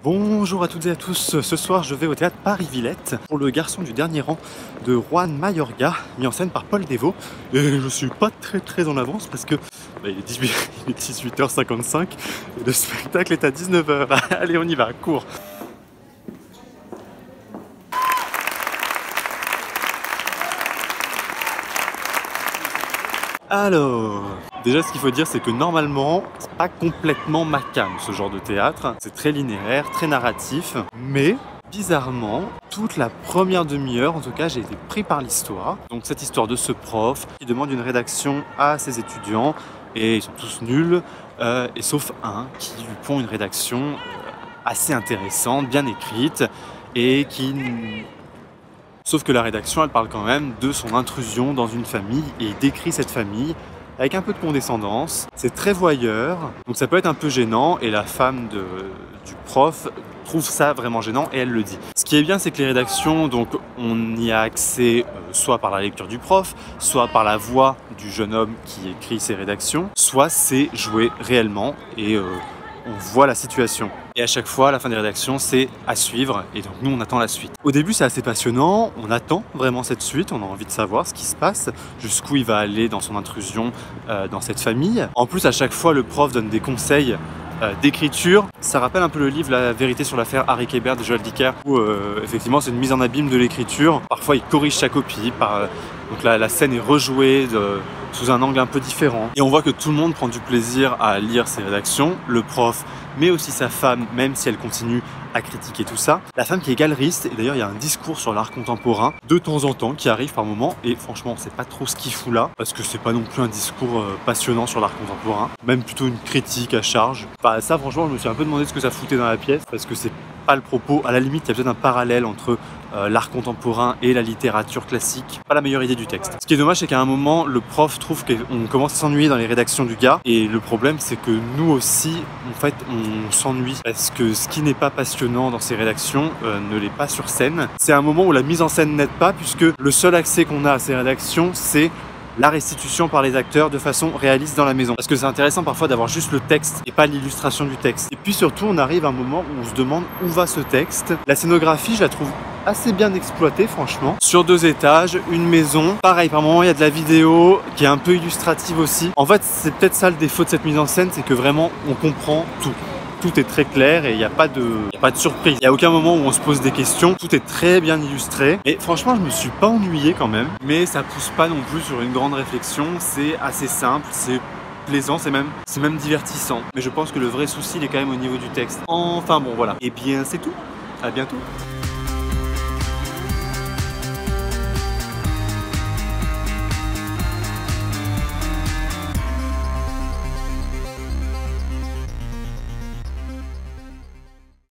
Bonjour à toutes et à tous, ce soir je vais au théâtre Paris-Villette pour Le Garçon du dernier rang de Juan Mayorga, mis en scène par Paul Dévaux. Et je suis pas très en avance parce que il est 18h55 et le spectacle est à 19h. Allez, on y va, cours. Alors, déjà ce qu'il faut dire c'est que normalement c'est pas complètement ma came ce genre de théâtre, c'est très linéaire, très narratif, mais bizarrement, toute la première demi-heure en tout cas j'ai été pris par l'histoire. Donc cette histoire de ce prof qui demande une rédaction à ses étudiants et ils sont tous nuls, et sauf un qui lui pond une rédaction assez intéressante, bien écrite et qui... Sauf que la rédaction, elle parle quand même de son intrusion dans une famille et il décrit cette famille avec un peu de condescendance. C'est très voyeur, donc ça peut être un peu gênant et la femme du prof trouve ça vraiment gênant et elle le dit. Ce qui est bien, c'est que les rédactions, donc on y a accès soit par la lecture du prof, soit par la voix du jeune homme qui écrit ces rédactions, soit c'est joué réellement et on voit la situation. Et à chaque fois, à la fin des rédactions, c'est à suivre. Et donc nous, on attend la suite. Au début, c'est assez passionnant. On attend vraiment cette suite. On a envie de savoir ce qui se passe, jusqu'où il va aller dans son intrusion dans cette famille. En plus, à chaque fois, le prof donne des conseils d'écriture. Ça rappelle un peu le livre La vérité sur l'affaire Harry Kéber de Joël Dicker, où effectivement, c'est une mise en abîme de l'écriture. Parfois, il corrige sa copie. Donc la scène est rejouée sous un angle un peu différent. Et on voit que tout le monde prend du plaisir à lire ces rédactions. Le prof, mais aussi sa femme, même si elle continue à critiquer tout ça. La femme qui est galeriste, et d'ailleurs il y a un discours sur l'art contemporain de temps en temps qui arrive par moment, et franchement on sait pas trop ce qu'il fout là, parce que c'est pas non plus un discours passionnant sur l'art contemporain, même plutôt une critique à charge. Bah ça franchement je me suis un peu demandé ce que ça foutait dans la pièce, parce que c'est pas le propos. À la limite il y a peut-être un parallèle entre l'art contemporain et la littérature classique. Pas la meilleure idée du texte. Ce qui est dommage, c'est qu'à un moment, le prof trouve qu'on commence à s'ennuyer dans les rédactions du gars. Et le problème, c'est que nous aussi, en fait, on s'ennuie. Parce que ce qui n'est pas passionnant dans ces rédactions ne l'est pas sur scène. C'est un moment où la mise en scène n'aide pas, puisque le seul accès qu'on a à ces rédactions, c'est la restitution par les acteurs de façon réaliste dans la maison. Parce que c'est intéressant parfois d'avoir juste le texte et pas l'illustration du texte. Et puis surtout, on arrive à un moment où on se demande où va ce texte. La scénographie, je la trouve assez bien exploitée franchement. Sur 2 étages, une maison. Pareil, par moment, il y a de la vidéo qui est un peu illustrative aussi. En fait, c'est peut-être ça le défaut de cette mise en scène, c'est que vraiment, on comprend tout. Tout est très clair et il n'y a pas de surprise. Il n'y a aucun moment où on se pose des questions. Tout est très bien illustré. Et franchement, je me suis pas ennuyé quand même. Mais ça pousse pas non plus sur une grande réflexion. C'est assez simple, c'est plaisant, c'est même divertissant. Mais je pense que le vrai souci, il est quand même au niveau du texte. Enfin bon, voilà. Et bien, c'est tout. À bientôt.